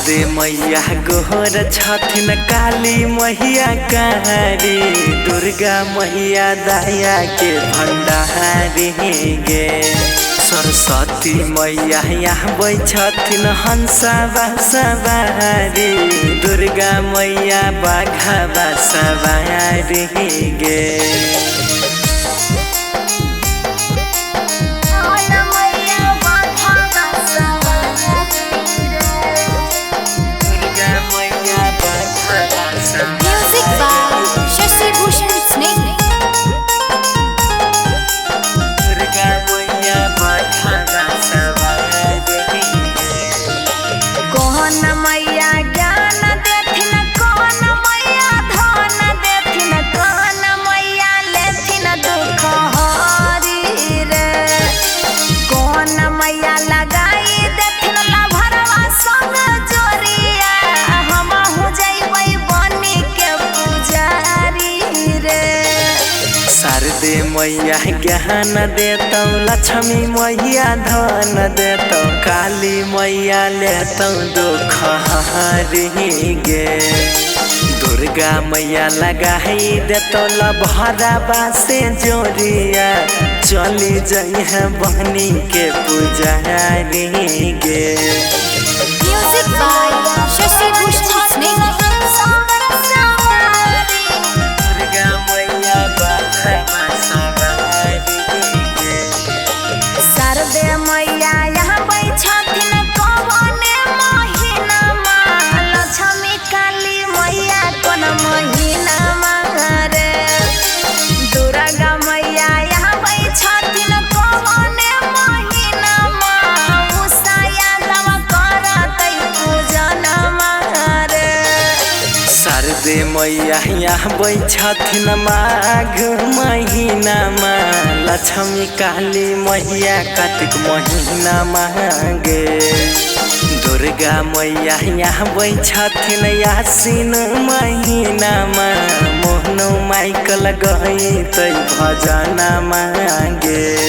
शारदे मैया गोहर छथिन काली मैया कारी दुर्गा मैया दया के भंडारी गे। सरस्वती मैया यहाँ छथिन हंसवा सवारी दुर्गा मैया बाघवा सवारी गे। शारदे मैया ज्ञान देतौ लक्ष्मी मैया धन देतौ काली मैया लेतौ दुख हरि गे। दुर्गा मैया लगाई देतौ लभरावा से जोरिया चली जइहे बहनी के पुजारी गे। म्यूजिक बाय शशि भूषण स्नेह। शारदे मैया यहाँ छथिन कवने महीनामा लक्ष्मी काली मैया कोन महीनामा रे। दुर्गा मैया यहाँ छथिन कवने महीनामा उषाया दव करतै पूजनमा रे। शारदे मैया यहाँ छथिन माघ महीनामा लक्ष्मी काली मैया कार्तिक महीनामा गे। दुर्गा मैया यहाँ छथिन आश्विन महीनामा मोहन माइकल गईतै भजनमा गे।